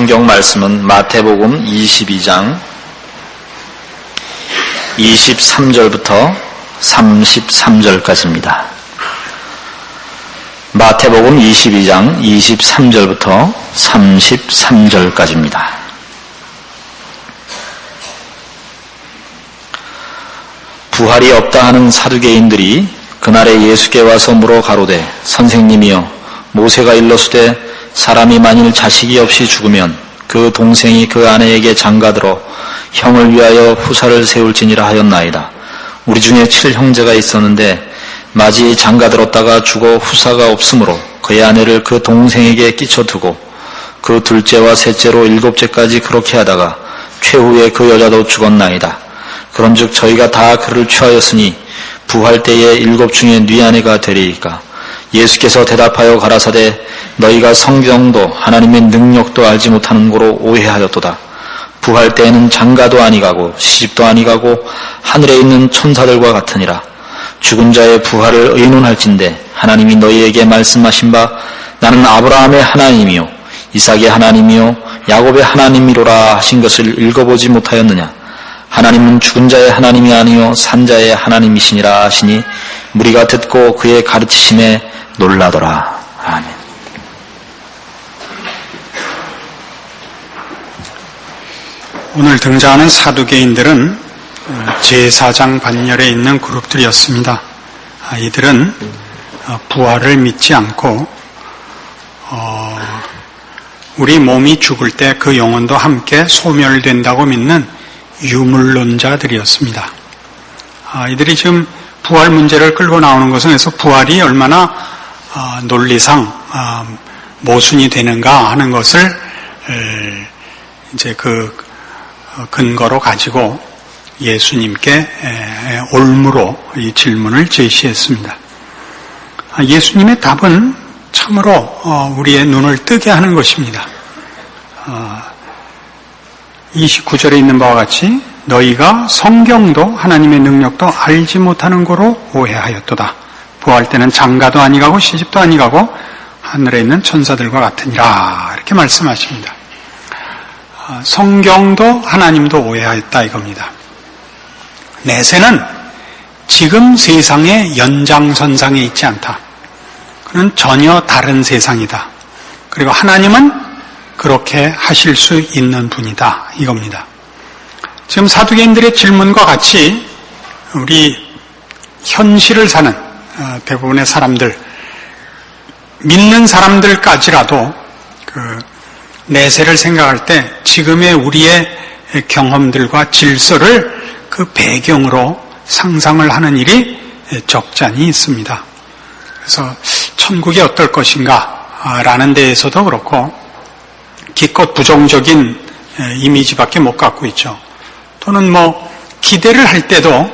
성경 말씀은 마태복음 22장 23절부터 33절까지입니다. 마태복음 22장 23절부터 33절까지입니다. 부활이 없다 하는 사두개인들이 그날에 예수께 와서 물어 가로되 선생님이여 모세가 일러주되 사람이 만일 자식이 없이 죽으면 그 동생이 그 아내에게 장가들어 형을 위하여 후사를 세울지니라 하였나이다. 우리 중에 7형제가 있었는데 마지 장가들었다가 죽어 후사가 없으므로 그의 아내를 그 동생에게 끼쳐두고 그 둘째와 셋째로 7째까지 그렇게 하다가 최후에 그 여자도 죽었나이다. 그런즉 저희가 다 그를 취하였으니 부활 때에 7 중에 네 아내가 되리이까. 예수께서 대답하여 가라사대 너희가 성경도 하나님의 능력도 알지 못하는 고로 오해하였도다. 부활 때에는 장가도 아니가고 시집도 아니가고 하늘에 있는 천사들과 같으니라. 죽은 자의 부활을 의논할진대 하나님이 너희에게 말씀하신 바 나는 아브라함의 하나님이요 이삭의 하나님이요 야곱의 하나님이로라 하신 것을 읽어보지 못하였느냐. 하나님은 죽은 자의 하나님이 아니요 산 자의 하나님이시니라 하시니 무리가 듣고 그의 가르치심에 놀라더라. 아멘. 오늘 등장하는 사두개인들은 제사장 반열에 있는 그룹들이었습니다. 이들은 부활을 믿지 않고 우리 몸이 죽을 때 그 영혼도 함께 소멸된다고 믿는 유물론자들이었습니다. 이들이 지금 부활 문제를 끌고 나오는 것은 그래서 부활이 얼마나 논리상 모순이 되는가 하는 것을 이제 그 근거로 가지고 예수님께 올무로 이 질문을 제시했습니다. 예수님의 답은 참으로 우리의 눈을 뜨게 하는 것입니다. 29절에 있는 바와 같이 너희가 성경도 하나님의 능력도 알지 못하는 거로 오해하였도다. 부활 때는 장가도 아니가고 시집도 아니가고 하늘에 있는 천사들과 같으니라 이렇게 말씀하십니다. 성경도 하나님도 오해하였다 이겁니다. 내세는 지금 세상의 연장선상에 있지 않다. 그는 전혀 다른 세상이다. 그리고 하나님은 그렇게 하실 수 있는 분이다 이겁니다. 지금 사두개인들의 질문과 같이 우리 현실을 사는 대부분의 사람들, 믿는 사람들까지라도 그 내세를 생각할 때 지금의 우리의 경험들과 질서를 그 배경으로 상상을 하는 일이 적잖이 있습니다. 그래서 천국이 어떨 것인가 라는 데에서도 그렇고 기껏 부정적인 이미지밖에 못 갖고 있죠. 또는 기대를 할 때도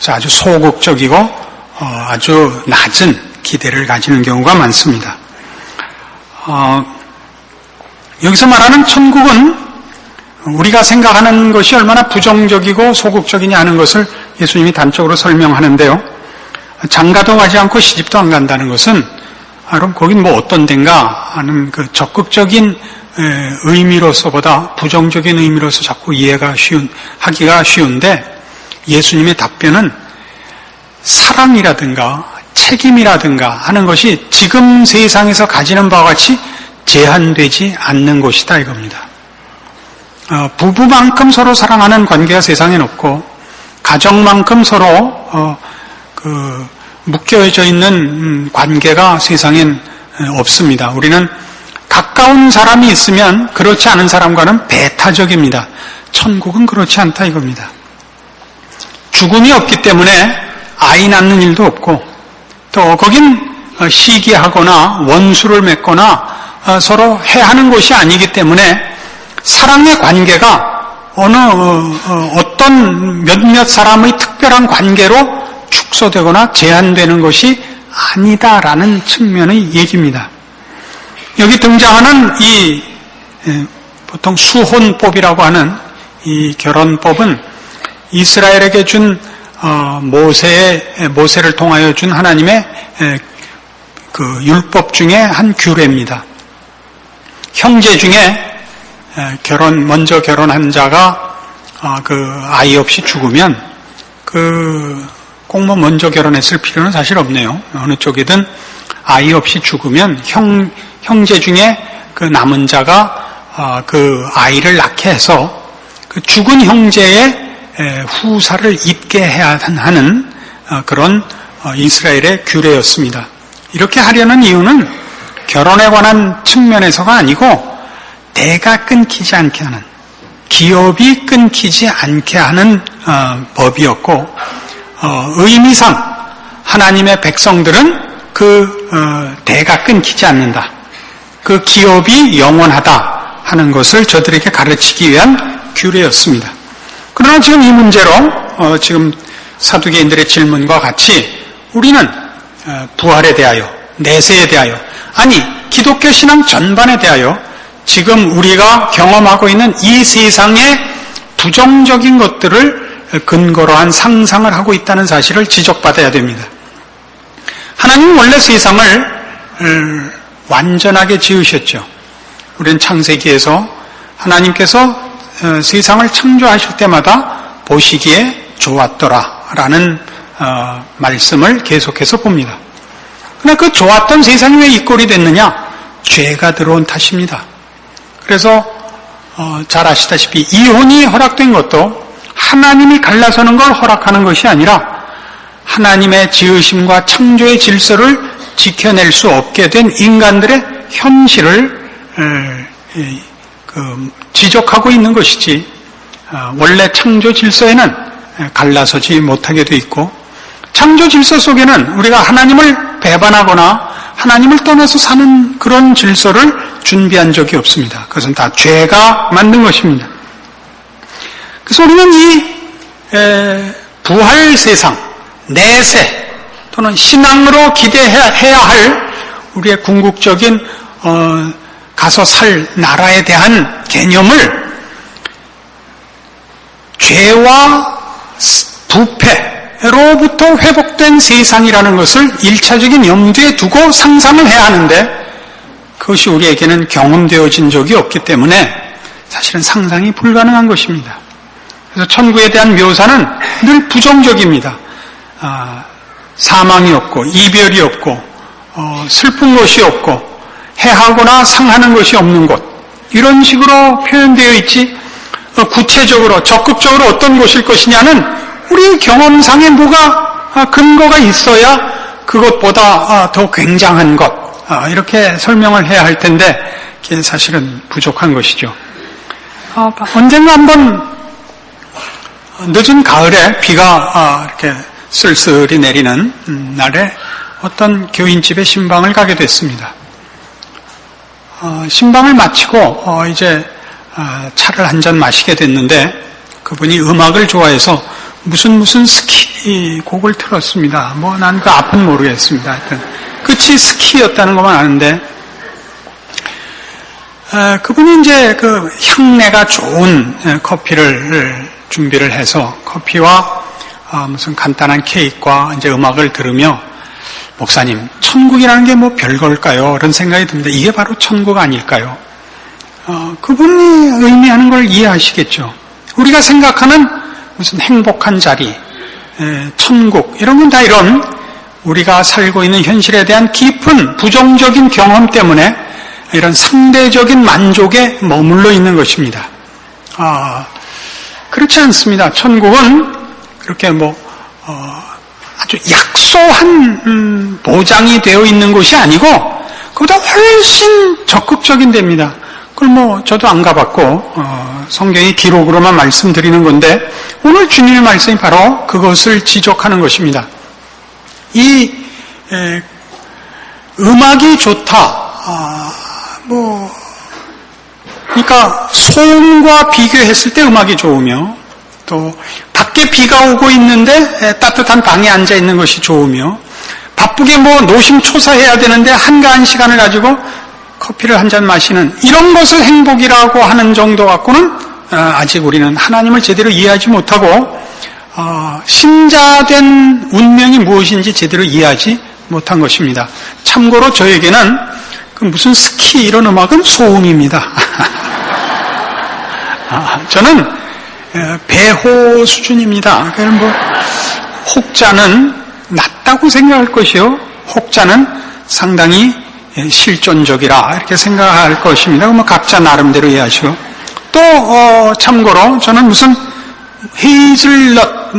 아주 소극적이고 아주 낮은 기대를 가지는 경우가 많습니다. 여기서 말하는 천국은 우리가 생각하는 것이 얼마나 부정적이고 소극적이냐 하는 것을 예수님이 단적으로 설명하는데요. 장가도 가지 않고 시집도 안 간다는 것은 그럼 거긴 어떤 데인가 하는 그 적극적인 의미로서보다 부정적인 의미로서 자꾸 하기가 쉬운데 예수님의 답변은 사랑이라든가 책임이라든가 하는 것이 지금 세상에서 가지는 바와 같이 제한되지 않는 것이다 이겁니다. 부부만큼 서로 사랑하는 관계가 세상엔 없고 가정만큼 서로 묶여져 있는 관계가 세상엔 없습니다. 우리는 가까운 사람이 있으면 그렇지 않은 사람과는 배타적입니다. 천국은 그렇지 않다 이겁니다. 죽음이 없기 때문에 아이 낳는 일도 없고 또 거긴 시기하거나 원수를 맺거나 서로 해하는 곳이 아니기 때문에 사랑의 관계가 어떤 몇몇 사람의 특별한 관계로 축소되거나 제한되는 것이 아니다라는 측면의 얘기입니다. 여기 등장하는 이 보통 수혼법이라고 하는 이 결혼법은 이스라엘에게 준 모세를 통하여 준 하나님의 그 율법 중에 한 규례입니다. 형제 중에 먼저 결혼한 자가 아이 없이 죽으면 꼭 먼저 결혼했을 필요는 사실 없네요. 어느 쪽이든 아이 없이 죽으면 형제 중에 남은 자가 아이를 낳게 해서 죽은 형제의 후사를 입게 해야 하는 그런 이스라엘의 규례였습니다. 이렇게 하려는 이유는 결혼에 관한 측면에서가 아니고 대가 끊기지 않게 하는, 기업이 끊기지 않게 하는 법이었고, 의미상 하나님의 백성들은 대가 끊기지 않는다, 그 기업이 영원하다 하는 것을 저들에게 가르치기 위한 규례였습니다. 그러나 지금 이 문제로 지금 사두개인들의 질문과 같이 우리는 부활에 대하여, 내세에 대하여, 아니 기독교 신앙 전반에 대하여 지금 우리가 경험하고 있는 이 세상의 부정적인 것들을 근거로 한 상상을 하고 있다는 사실을 지적받아야 됩니다. 하나님은 원래 세상을 완전하게 지으셨죠. 우리는 창세기에서 하나님께서 세상을 창조하실 때마다 보시기에 좋았더라라는 말씀을 계속해서 봅니다. 그러나 그 좋았던 세상이 왜 이 꼴이 됐느냐? 죄가 들어온 탓입니다. 그래서 잘 아시다시피 이혼이 허락된 것도 하나님이 갈라서는 걸 허락하는 것이 아니라 하나님의 지으심과 창조의 질서를 지켜낼 수 없게 된 인간들의 현실을 지적하고 있는 것이지, 원래 창조 질서에는 갈라서지 못하게 돼 있고, 창조 질서 속에는 우리가 하나님을 배반하거나 하나님을 떠나서 사는 그런 질서를 준비한 적이 없습니다. 그것은 다 죄가 만든 것입니다. 그래서 우리는 이 부활 세상, 내세 또는 신앙으로 기대해야 할 우리의 궁극적인 가서 살 나라에 대한 개념을 죄와 부패로부터 회복된 세상이라는 것을 1차적인 염두에 두고 상상을 해야 하는데, 그것이 우리에게는 경험되어진 적이 없기 때문에 사실은 상상이 불가능한 것입니다. 그래서 천국에 대한 묘사는 늘 부정적입니다. 사망이 없고 이별이 없고 슬픈 것이 없고 해하거나 상하는 것이 없는 곳, 이런 식으로 표현되어 있지, 구체적으로 적극적으로 어떤 곳일 것이냐는 우리 경험상에 뭐가 근거가 있어야 그것보다 더 굉장한 것, 이렇게 설명을 해야 할 텐데 그게 사실은 부족한 것이죠. 언젠가 한번 늦은 가을에 비가 이렇게 쓸쓸히 내리는 날에 어떤 교인집에 신방을 가게 됐습니다. 신방을 마치고 이제 차를 한 잔 마시게 됐는데, 그분이 음악을 좋아해서 무슨 스키 곡을 틀었습니다. 난 그 앞은 모르겠습니다. 하여튼 끝이 스키였다는 것만 아는데, 그분이 이제 그 향내가 좋은 커피를 준비를 해서 커피와 무슨 간단한 케이크와 이제 음악을 들으며, 목사님, 천국이라는 게 별걸까요? 그런 생각이 듭니다. 이게 바로 천국 아닐까요? 그분이 의미하는 걸 이해하시겠죠. 우리가 생각하는 무슨 행복한 자리, 천국, 이런 건 다 이런 우리가 살고 있는 현실에 대한 깊은 부정적인 경험 때문에 이런 상대적인 만족에 머물러 있는 것입니다. 그렇지 않습니다. 천국은 그렇게 아주 약소한 보장이 되어 있는 것이 아니고 그보다 훨씬 적극적인 데입니다. 그걸 저도 안 가봤고 성경의 기록으로만 말씀드리는 건데, 오늘 주님의 말씀이 바로 그것을 지적하는 것입니다. 이 음악이 좋다, 그러니까 소음과 비교했을 때 음악이 좋으며, 또 밖에 비가 오고 있는데 따뜻한 방에 앉아 있는 것이 좋으며, 바쁘게 노심초사해야 되는데 한가한 시간을 가지고 커피를 한 잔 마시는 이런 것을 행복이라고 하는 정도 갖고는 아직 우리는 하나님을 제대로 이해하지 못하고 신자된 운명이 무엇인지 제대로 이해하지 못한 것입니다. 참고로 저에게는 그 무슨 스키 이런 음악은 소음입니다. 저는 배호 수준입니다. 그러니까 혹자는 낮다고 생각할 것이요, 혹자는 상당히 실존적이라 이렇게 생각할 것입니다. 각자 나름대로 이해하시고, 또 참고로 저는 무슨 헤이즐넛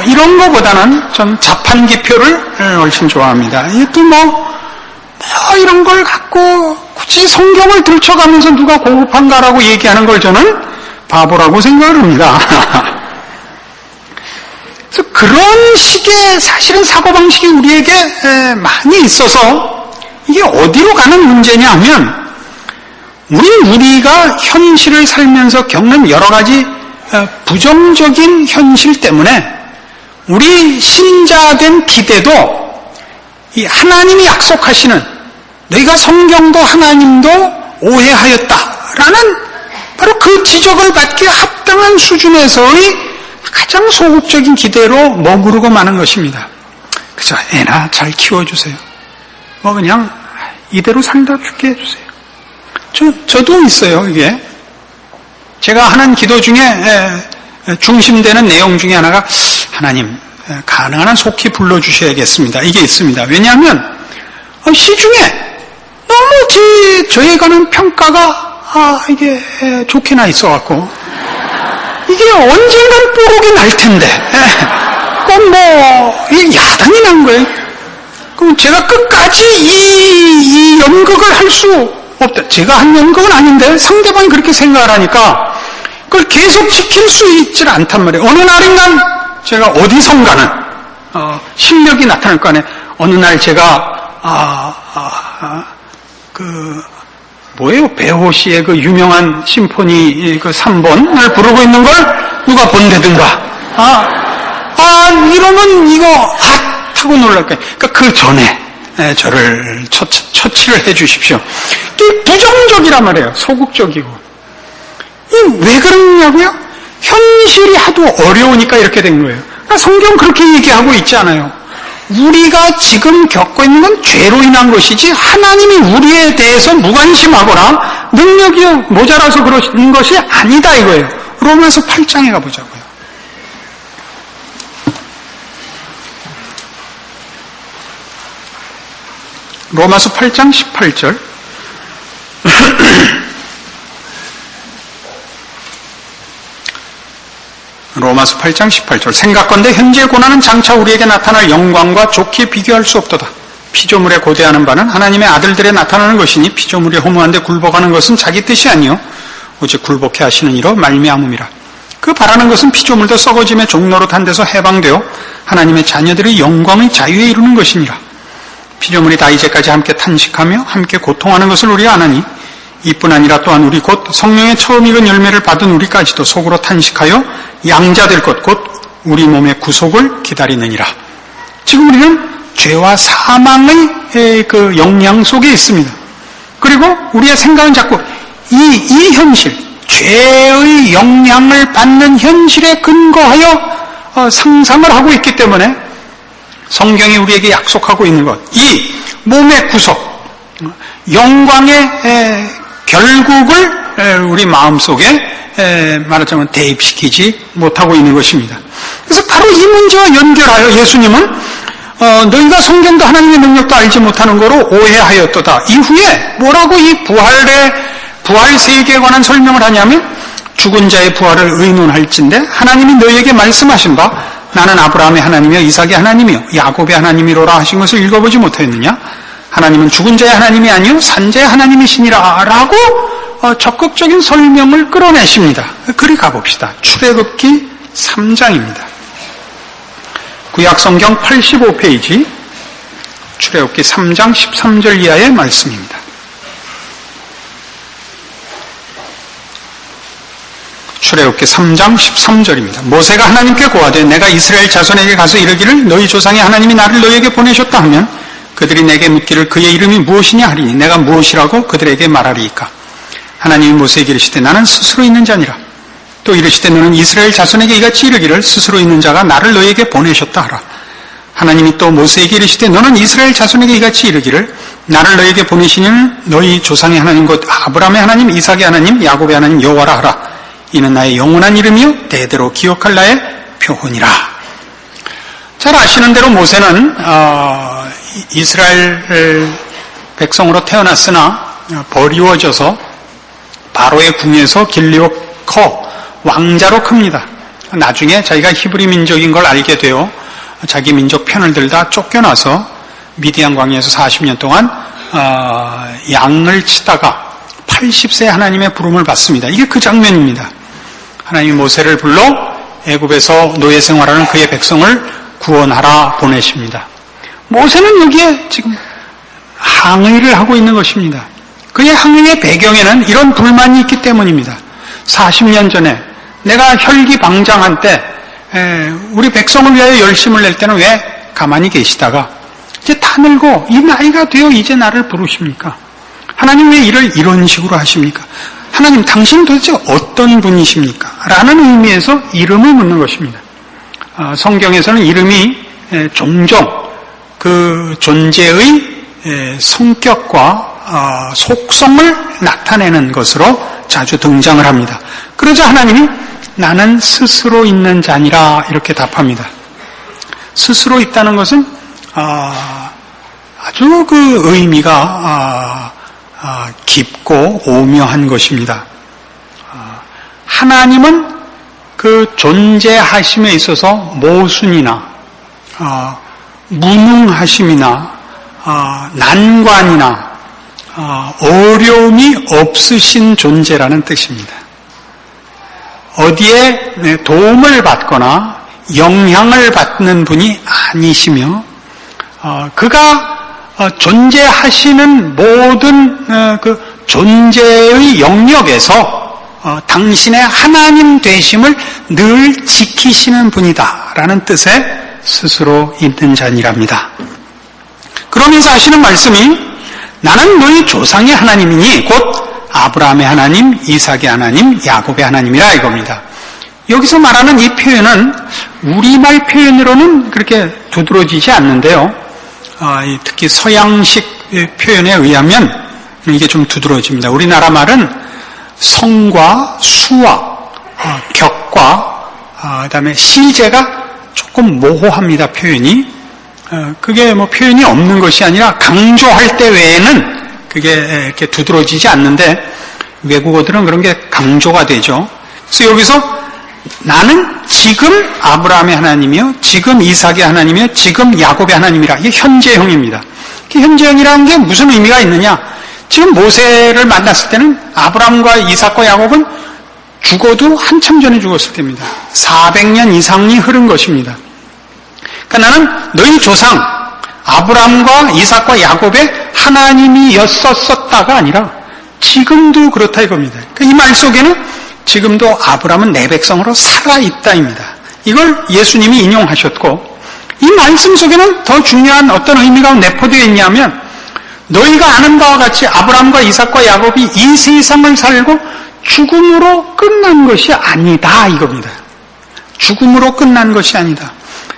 이런 거보다는 좀 자판기표를 훨씬 좋아합니다. 또 이런 걸 갖고 굳이 성경을 들춰가면서 누가 고급한가라고 얘기하는 걸 저는 바보라고 생각을 합니다. 그래서 그런 식의 사실은 사고방식이 우리에게 많이 있어서 이게 어디로 가는 문제냐 하면, 우리가 현실을 살면서 겪는 여러 가지 부정적인 현실 때문에 우리 신자된 기대도 이 하나님이 약속하시는, 너희가 성경도 하나님도 오해하였다라는 바로 그 지적을 받기에 합당한 수준에서의 가장 소극적인 기대로 머무르고 마는 것입니다. 그저 애나 잘 키워주세요. 그냥 이대로 살다 죽게 해주세요. 저도 있어요, 이게. 제가 하는 기도 중에 중심되는 내용 중에 하나가, 하나님, 가능한 한 속히 불러주셔야겠습니다. 이게 있습니다. 왜냐하면, 시중에 너무 저에 관한 평가가, 이게 좋게나 있어갖고, 이게 언젠간 뽀록이 날 텐데, 이게 야단이 난 거예요. 그럼 제가 끝까지 이 연극을 할 수 없다. 제가 한 연극은 아닌데 상대방이 그렇게 생각을 하니까 그걸 계속 지킬 수 있질 않단 말이에요. 어느 날인간 제가 어디선가는 실력이 나타날 거 아니에요. 어느 날 제가 배호 씨의 그 유명한 심포니 그 3번을 부르고 있는 걸 누가 본다든가, 이러면 이거 하고 놀랄 거예요. 그러니까 그 전에 저를 처치를 해 주십시오. 이게 부정적이란 말이에요. 소극적이고. 왜 그러냐고요? 현실이 하도 어려우니까 이렇게 된 거예요. 그러니까 성경 그렇게 얘기하고 있지 않아요. 우리가 지금 겪고 있는 건 죄로 인한 것이지 하나님이 우리에 대해서 무관심하거나 능력이 모자라서 그러는 것이 아니다 이거예요. 로마서 8장에 가보자고요. 로마서 8장 18절. 로마서 8장 18절. 생각건대 현재의 고난은 장차 우리에게 나타날 영광과 좋게 비교할 수 없도다. 피조물에 고대하는 바는 하나님의 아들들에 나타나는 것이니 피조물이 허무한데 굴복하는 것은 자기 뜻이 아니요 오직 굴복해 하시는 이로 말미암음이라. 그 바라는 것은 피조물도 썩어짐의 종로로 한 데서 해방되어 하나님의 자녀들의 영광의 자유에 이루는 것이니라. 피조물이 다 이제까지 함께 탄식하며 함께 고통하는 것을 우리가 아나니 이뿐 아니라 또한 우리 곧 성령의 처음 익은 열매를 받은 우리까지도 속으로 탄식하여 양자될 것 곧 우리 몸의 구속을 기다리느니라. 지금 우리는 죄와 사망의 그 영향 속에 있습니다. 그리고 우리의 생각은 자꾸 이 현실, 죄의 영향을 받는 현실에 근거하여 상상을 하고 있기 때문에 성경이 우리에게 약속하고 있는 것, 이 몸의 구속, 영광의 결국을 우리 마음속에 말하자면 대입시키지 못하고 있는 것입니다. 그래서 바로 이 문제와 연결하여 예수님은 너희가 성경도 하나님의 능력도 알지 못하는 거로 오해하였도다. 이후에 뭐라고 이 부활 세계에 관한 설명을 하냐면 죽은 자의 부활을 의논할진대 하나님이 너희에게 말씀하신 바 나는 아브라함의 하나님이요 이삭의 하나님이요 야곱의 하나님이로라 하신 것을 읽어보지 못하였느냐? 하나님은 죽은 자의 하나님이 아니요 산자의 하나님이시니라 라고 적극적인 설명을 끌어내십니다. 그리 가봅시다. 출애굽기 3장입니다. 구약성경 85페이지 출애굽기 3장 13절 이하의 말씀입니다. 출애굽기 3장 13절입니다. 모세가 하나님께 고하되 내가 이스라엘 자손에게 가서 이르기를 너희 조상의 하나님이 나를 너희에게 보내셨다 하면 그들이 내게 묻기를 그의 이름이 무엇이냐 하리니 내가 무엇이라고 그들에게 말하리이까. 하나님이 모세에게 이르시되 나는 스스로 있는 자니라. 또 이르시되 너는 이스라엘 자손에게 이같이 이르기를 스스로 있는 자가 나를 너희에게 보내셨다 하라. 하나님이 또 모세에게 이르시되 너는 이스라엘 자손에게 이같이 이르기를 나를 너희에게 보내시는 너희 조상의 하나님 곧 아브라함의 하나님 이삭의 하나님 야곱의 하나님 여호와라 하라. 이는 나의 영원한 이름이요 대대로 기억할 나의 표훈이라. 잘 아시는 대로 모세는 이스라엘 백성으로 태어났으나 버리워져서 바로의 궁에서 길리오 커 왕자로 큽니다. 나중에 자기가 히브리 민족인 걸 알게 되어 자기 민족 편을 들다 쫓겨나서 미디안 광야에서 40년 동안 양을 치다가 80세 하나님의 부름을 받습니다. 이게 그 장면입니다. 하나님이 모세를 불러 애굽에서 노예 생활하는 그의 백성을 구원하라 보내십니다. 모세는 여기에 지금 항의를 하고 있는 것입니다. 그의 항의의 배경에는 이런 불만이 있기 때문입니다. 40년 전에 내가 혈기방장한 때 우리 백성을 위하여 열심을 낼 때는 왜 가만히 계시다가 이제 다 늙고 이 나이가 되어 이제 나를 부르십니까? 하나님 왜 일을 이런 식으로 하십니까? 하나님 당신은 도대체 어떤 분이십니까? 라는 의미에서 이름을 묻는 것입니다. 성경에서는 이름이 종종 그 존재의 성격과 속성을 나타내는 것으로 자주 등장을 합니다. 그러자 하나님이 나는 스스로 있는 자니라 이렇게 답합니다. 스스로 있다는 것은 아주 그 의미가 깊고 오묘한 것입니다. 하나님은 그 존재하심에 있어서 모순이나 무능하심이나 난관이나 어려움이 없으신 존재라는 뜻입니다. 어디에 도움을 받거나 영향을 받는 분이 아니시며 그가 존재하시는 모든 그 존재의 영역에서 당신의 하나님 되심을 늘 지키시는 분이다라는 뜻의 스스로 있는 자니랍니다. 그러면서 하시는 말씀이 나는 너희 조상의 하나님이니 곧 아브라함의 하나님, 이삭의 하나님, 야곱의 하나님이라 이겁니다. 여기서 말하는 이 표현은 우리말 표현으로는 그렇게 두드러지지 않는데요. 특히 서양식 표현에 의하면 이게 좀 두드러집니다. 우리나라 말은 성과 수와 격과 그다음에 시제가 조금 모호합니다. 표현이 그게 뭐 표현이 없는 것이 아니라 강조할 때 외에는 그게 이렇게 두드러지지 않는데 외국어들은 그런 게 강조가 되죠. 그래서 여기서 나는 지금 아브라함의 하나님이요, 지금 이삭의 하나님이요, 지금 야곱의 하나님이라. 이게 현재형입니다. 현재형이라는 게 무슨 의미가 있느냐? 지금 모세를 만났을 때는 아브라함과 이삭과 야곱은 죽어도 한참 전에 죽었을 때입니다. 400년 이상이 흐른 것입니다. 그러니까 나는 너희 조상 아브라함과 이삭과 야곱의 하나님이었었다가 아니라 지금도 그렇다 이겁니다. 그러니까 이 말 속에는 지금도 아브라함은 내 백성으로 살아있다입니다. 이걸 예수님이 인용하셨고 이 말씀 속에는 더 중요한 어떤 의미가 내포되어 있냐면 너희가 아는 바와 같이 아브라함과 이삭과 야곱이 이 세상을 살고 죽음으로 끝난 것이 아니다 이겁니다. 죽음으로 끝난 것이 아니다.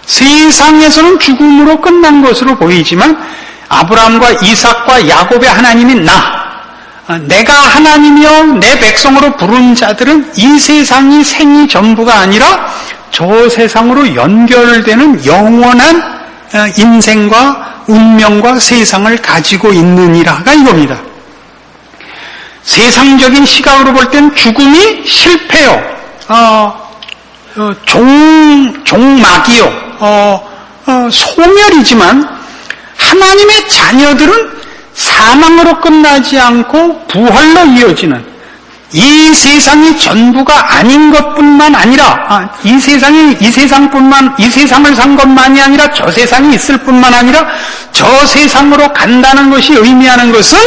세상에서는 죽음으로 끝난 것으로 보이지만 아브라함과 이삭과 야곱의 하나님인 내가 하나님이여 내 백성으로 부른 자들은 이 세상이 생이 전부가 아니라 저 세상으로 연결되는 영원한 인생과 운명과 세상을 가지고 있느니라가 이겁니다. 세상적인 시각으로 볼 땐 죽음이 실패요, 종막이요, 소멸이지만 하나님의 자녀들은 사망으로 끝나지 않고 부활로 이어지는 이 세상이 전부가 아닌 것뿐만 아니라 이 세상을 산 것만이 아니라 저 세상이 있을 뿐만 아니라 저 세상으로 간다는 것이 의미하는 것은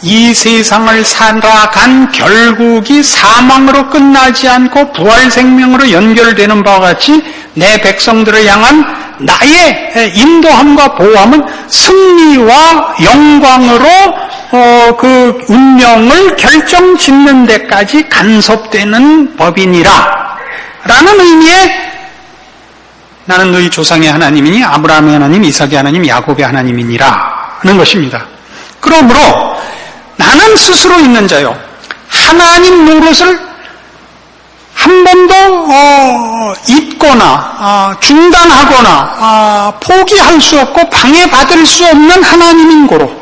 이 세상을 살아간 결국이 사망으로 끝나지 않고 부활 생명으로 연결되는 바와 같이 내 백성들을 향한 나의 인도함과 보호함은 승리와 영광으로 그 운명을 결정짓는 데까지 간섭되는 법이니라 라는 의미의 나는 너희 조상의 하나님이니 아브라함의 하나님, 이삭의 하나님, 야곱의 하나님이니라 하는 것입니다. 그러므로 나는 스스로 있는 자요 하나님 노릇을 잊거나 중단하거나 포기할 수 없고 방해받을 수 없는 하나님인 고로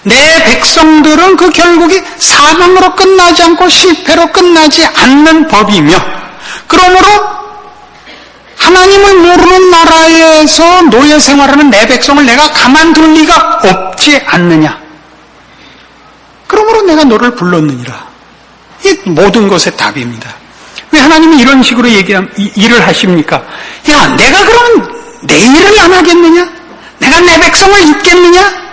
내 백성들은 그 결국이 사망으로 끝나지 않고 실패로 끝나지 않는 법이며, 그러므로 하나님을 모르는 나라에서 노예 생활하는 내 백성을 내가 가만둘 리가 없지 않느냐. 그러므로 내가 너를 불렀느니라. 이 모든 것의 답입니다. 왜 하나님이 이런 식으로 일을 하십니까? 야, 내가 그러면 내 일을 안 하겠느냐? 내가 내 백성을 잊겠느냐?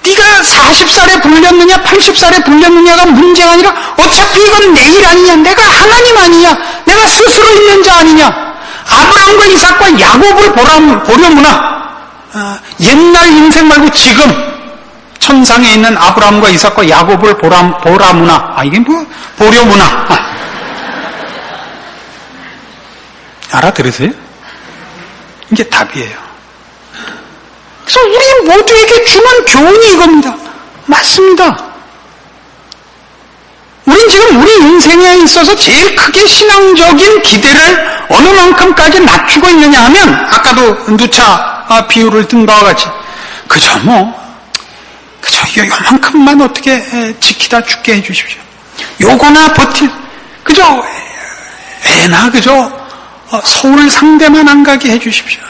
네가 40살에 불렸느냐 80살에 불렸느냐가 문제가 아니라 어차피 이건 내 일 아니냐, 내가 하나님 아니냐, 내가 스스로 있는 자 아니냐. 아브라함과 이삭과 야곱을 보려무나 옛날 인생 말고 지금 천상에 있는 아브라함과 이삭과 야곱을 보라무나. 이게 보려무나. 알아들으세요? 이게 답이에요. 그래서 우리 모두에게 주는 교훈이 이겁니다. 맞습니다. 우린 지금 우리 인생에 있어서 제일 크게 신앙적인 기대를 어느 만큼까지 낮추고 있느냐 하면, 아까도 누차 비유를 든 바와 같이 그저 요만큼만 어떻게 지키다 죽게 해주십시오. 요거나 그저 애나 그저 서울 상대만 안 가게 해주십시오.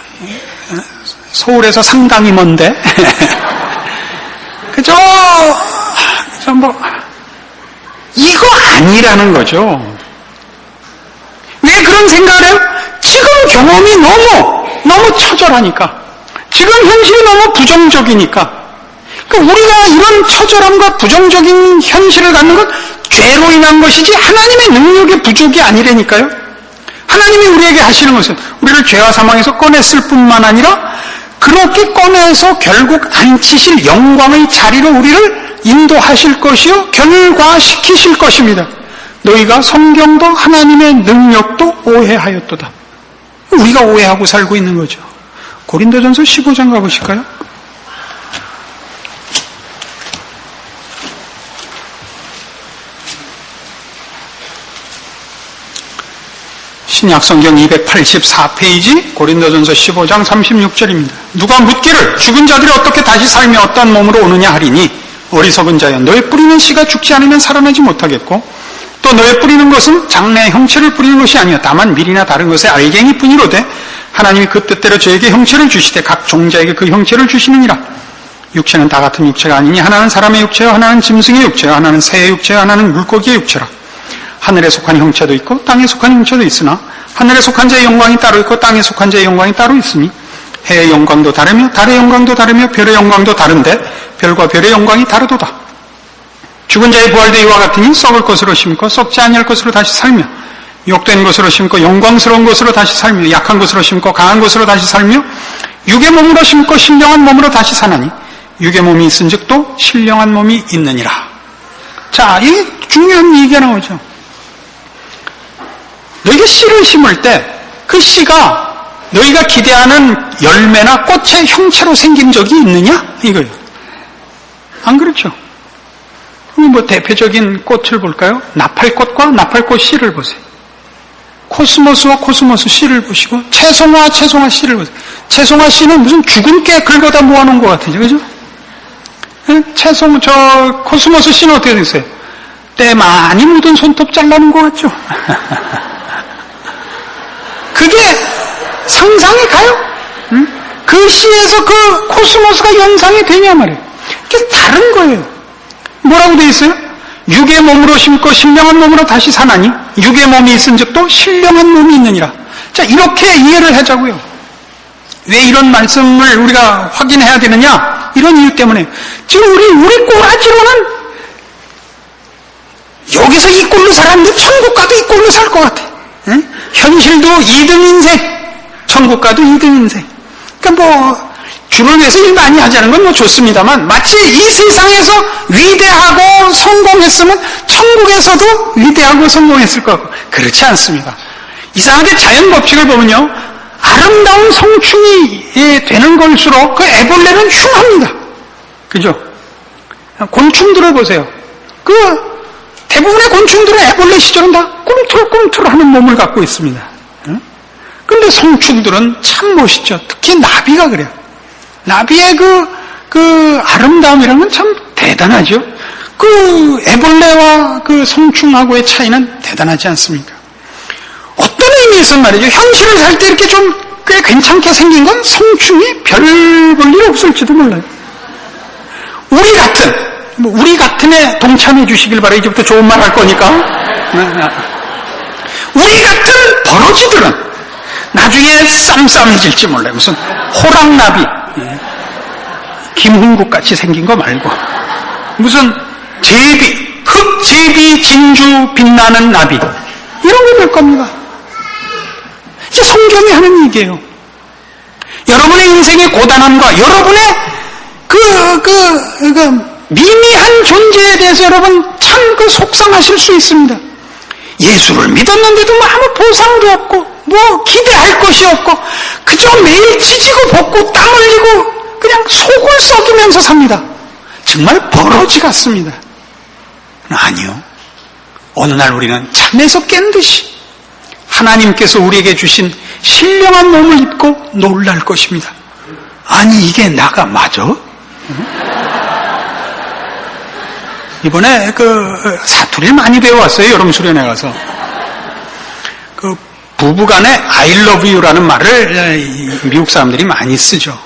서울에서 상당히 먼데 그저 이거 아니라는 거죠. 왜 그런 생각을 해요? 지금 경험이 너무 처절하니까, 지금 현실이 너무 부정적이니까. 그러니까 우리가 이런 처절함과 부정적인 현실을 갖는 건 죄로 인한 것이지 하나님의 능력의 부족이 아니라니까요. 하나님이 우리에게 하시는 것은 우리를 죄와 사망에서 꺼냈을 뿐만 아니라 그렇게 꺼내서 결국 앉히실 영광의 자리로 우리를 인도하실 것이요 결과시키실 것입니다. 너희가 성경도 하나님의 능력도 오해하였도다. 우리가 오해하고 살고 있는 거죠. 고린도전서 15장 가보실까요? 신약성경 284페이지 고린도전서 15장 36절입니다. 누가 묻기를 죽은 자들이 어떻게 다시 살며 어떠한 몸으로 오느냐 하리니, 어리석은 자여, 너의 뿌리는 씨가 죽지 않으면 살아나지 못하겠고 또 너의 뿌리는 것은 장래의 형체를 뿌리는 것이 아니요 다만 밀이나 다른 것의 알갱이 뿐이로되 하나님이 그 뜻대로 저에게 형체를 주시되 각 종자에게 그 형체를 주시느니라. 육체는 다 같은 육체가 아니니 하나는 사람의 육체요 하나는 짐승의 육체요 하나는 새의 육체요 하나는 물고기의 육체라. 하늘에 속한 형체도 있고 땅에 속한 형체도 있으나 하늘에 속한 자의 영광이 따로 있고 땅에 속한 자의 영광이 따로 있으니 해의 영광도 다르며 달의 영광도 다르며 별의 영광도 다른데 별과 별의 영광이 다르도다. 죽은 자의 부활도 이와 같으니 썩을 것으로 심고 썩지 아니할 것으로 다시 살며 욕된 것으로 심고 영광스러운 것으로 다시 살며 약한 것으로 심고 강한 것으로 다시 살며 육의 몸으로 심고 신령한 몸으로 다시 사나니 육의 몸이 있은즉 또 신령한 몸이 있느니라. 자, 이 중요한 얘기가 나오죠. 너희가 씨를 심을 때 그 씨가 너희가 기대하는 열매나 꽃의 형체로 생긴 적이 있느냐? 이거예요. 안 그렇죠? 그럼 대표적인 꽃을 볼까요? 나팔꽃과 나팔꽃 씨를 보세요. 코스모스와 코스모스 씨를 보시고 채송화 씨를 보세요. 채송화 씨는 무슨 죽은 깨 긁어다 모아놓은 것 같으죠, 그죠? 코스모스 씨는 어떻게 됐어요? 때 많이 묻은 손톱 잘라놓은 것 같죠? 그게 상상이 가요? 그 씨에서 그 코스모스가 연상이 되냐 말이에요. 이게 다른 거예요. 뭐라고 되어 있어요? 육의 몸으로 심고 신령한 몸으로 다시 사나니 육의 몸이 있은즉 또 신령한 몸이 있느니라. 자, 이렇게 이해를 하자고요. 왜 이런 말씀을 우리가 확인해야 되느냐? 이런 이유 때문에 지금 우리 꼬라지로는 여기서 이 꼴로 살았는데 천국 가도 이 꼴로 살 것 같아. 응? 현실도 2등 인생, 천국 가도 2등 인생. 그러니까 주를 위해서 일 많이 하자는 건 좋습니다만 마치 이 세상에서 위대하고 성공했으면 천국에서도 위대하고 성공했을 것 같고 그렇지 않습니다. 이상하게 자연 법칙을 보면요, 아름다운 성충이 되는 걸수록 그 애벌레는 흉합니다. 그죠? 곤충들을 보세요. 대부분의 곤충 곤충들은 애벌레 시절은 다 꿈틀꿈틀하는 몸을 갖고 있습니다. 그런데 성충들은 참 멋있죠. 특히 나비가 그래요. 나비의 그 아름다움이라는 건 참 대단하죠. 그 애벌레와 그 성충하고의 차이는 대단하지 않습니까? 어떤 의미에서 말이죠. 현실을 살 때 이렇게 좀 꽤 괜찮게 생긴 건 성충이 별 볼 일 없을지도 몰라요. 우리 같은에 동참해 주시길 바라요. 이제부터 좋은 말 할 거니까. 우리 같은 버러지들은 나중에 쌈쌈해질지 몰라요. 무슨 호랑나비, 김흥국 같이 생긴 거 말고 무슨 제비, 흑제비 진주 빛나는 나비 이런 게 될 겁니다. 이게 성경이 하는 얘기예요. 여러분의 인생의 고단함과 여러분의 미미한 존재에 대해서 여러분 참 속상하실 수 있습니다. 예수를 믿었는데도 아무 보상도 없고 뭐 기대할 것이 없고 그저 매일 지지고 볶고 땀 흘리고 그냥 속을 썩이면서 삽니다. 정말 버러지 같습니다. 아니요. 어느 날 우리는 잠에서 깬 듯이 하나님께서 우리에게 주신 신령한 몸을 입고 놀랄 것입니다. 아니 이게 나가 맞아? 이번에 사투리를 많이 배워왔어요. 여름 수련회 가서. 부부간에 I love you라는 말을 미국 사람들이 많이 쓰죠.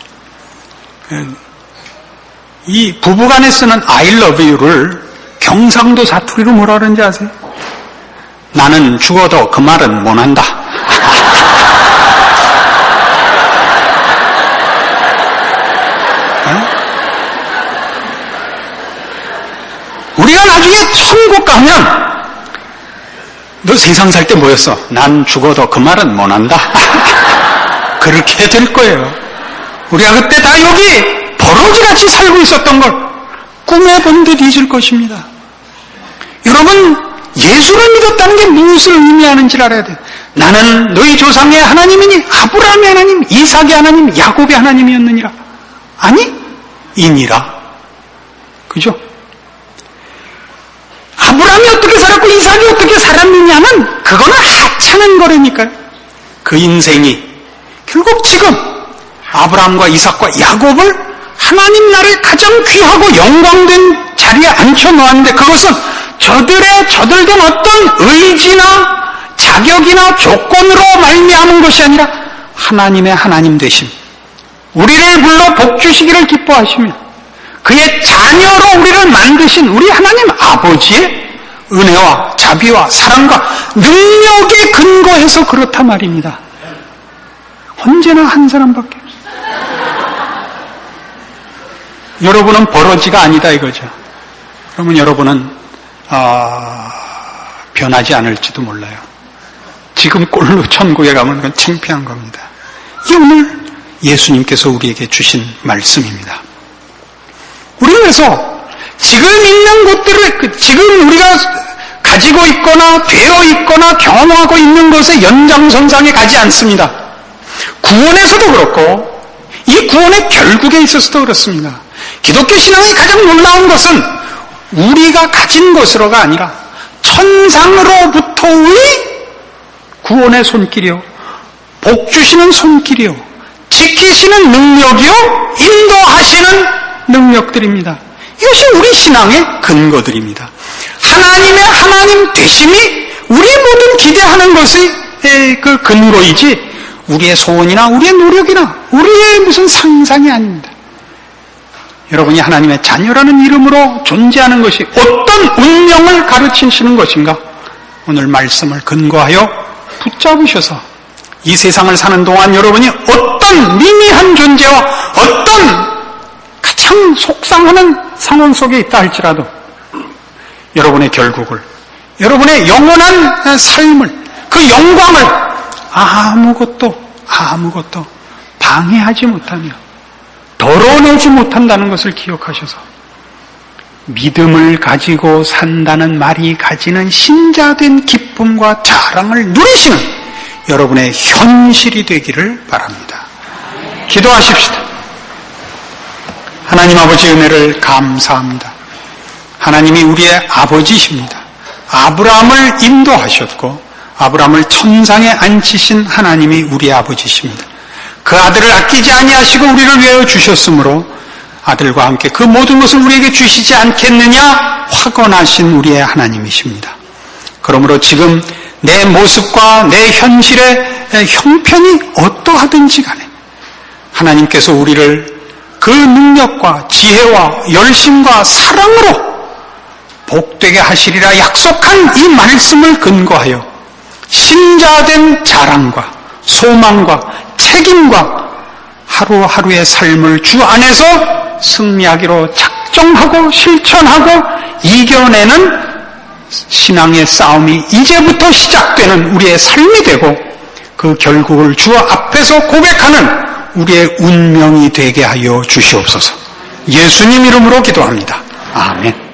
이 부부간에 쓰는 I love you를 경상도 사투리로 뭐라 그러는지 아세요? 나는 죽어도 그 말은 못한다. 우리가 나중에 천국 가면 너 세상 살 때 뭐였어? 난 죽어도 그 말은 못한다. 그렇게 될 거예요. 우리가 그때 다 여기 버러지같이 살고 있었던 걸 꿈에 본 듯 잊을 것입니다. 여러분 예수를 믿었다는 게 무엇을 의미하는지를 알아야 돼요. 나는 너희 조상의 하나님이니 아브라함의 하나님, 이삭의 하나님, 야곱의 하나님이었느니라. 아니 이니라. 그죠? 아브라함이 어떻게 살았고 이삭이 어떻게 살았느냐는 그거는 하찮은 거라니까요. 그 인생이 결국 지금 아브라함과 이삭과 야곱을 하나님 나라의 가장 귀하고 영광된 자리에 앉혀놓았는데 그것은 저들된 어떤 의지나 자격이나 조건으로 말미암은 것이 아니라 하나님의 하나님 되심, 우리를 불러 복 주시기를 기뻐하시며 그의 자녀로 우리를 만드신 우리 하나님 아버지의 은혜와 자비와 사랑과 능력에 근거해서 그렇다 말입니다. 언제나 한 사람밖에 없어요. 여러분은 버러지가 아니다 이거죠. 그러면 여러분은 변하지 않을지도 몰라요. 지금 꼴로 천국에 가면 그건 창피한 겁니다. 이게 오늘 예수님께서 우리에게 주신 말씀입니다. 우리는 그래서 지금 있는 것들을 지금 우리가 가지고 있거나 되어 있거나 경험하고 있는 것의 연장선상에 가지 않습니다. 구원에서도 그렇고 이 구원의 결국에 있어서도 그렇습니다. 기독교 신앙의 가장 놀라운 것은 우리가 가진 것으로가 아니라 천상으로부터의 구원의 손길이요, 복 주시는 손길이요, 지키시는 능력이요, 인도하시는 능력들입니다. 이것이 우리 신앙의 근거들입니다. 하나님의 하나님 되심이 우리 모든 기대하는 것의 그 근거이지 우리의 소원이나 우리의 노력이나 우리의 무슨 상상이 아닙니다. 여러분이 하나님의 자녀라는 이름으로 존재하는 것이 어떤 운명을 가르치시는 것인가? 오늘 말씀을 근거하여 붙잡으셔서 이 세상을 사는 동안 여러분이 어떤 미미한 존재와 어떤 가장 속상하는 상황 속에 있다 할지라도 여러분의 결국을, 여러분의 영원한 삶을, 그 영광을 아무것도 방해하지 못하며 덜어내지 못한다는 것을 기억하셔서 믿음을 가지고 산다는 말이 가지는 신자된 기쁨과 자랑을 누리시는 여러분의 현실이 되기를 바랍니다. 기도하십시다. 하나님 아버지 은혜를 감사합니다. 하나님이 우리의 아버지십니다. 아브라함을 인도하셨고 아브라함을 천상에 앉히신 하나님이 우리의 아버지십니다. 그 아들을 아끼지 아니하시고 우리를 위하여 주셨으므로 아들과 함께 그 모든 것을 우리에게 주시지 않겠느냐 확언하신 우리의 하나님이십니다. 그러므로 지금 내 모습과 내 현실의 형편이 어떠하든지 간에 하나님께서 우리를 그 능력과 지혜와 열심과 사랑으로 복되게 하시리라 약속한 이 말씀을 근거하여 신자된 자랑과 소망과 책임과 하루하루의 삶을 주 안에서 승리하기로 작정하고 실천하고 이겨내는 신앙의 싸움이 이제부터 시작되는 우리의 삶이 되고 그 결국을 주 앞에서 고백하는 우리의 운명이 되게 하여 주시옵소서. 예수님 이름으로 기도합니다. 아멘.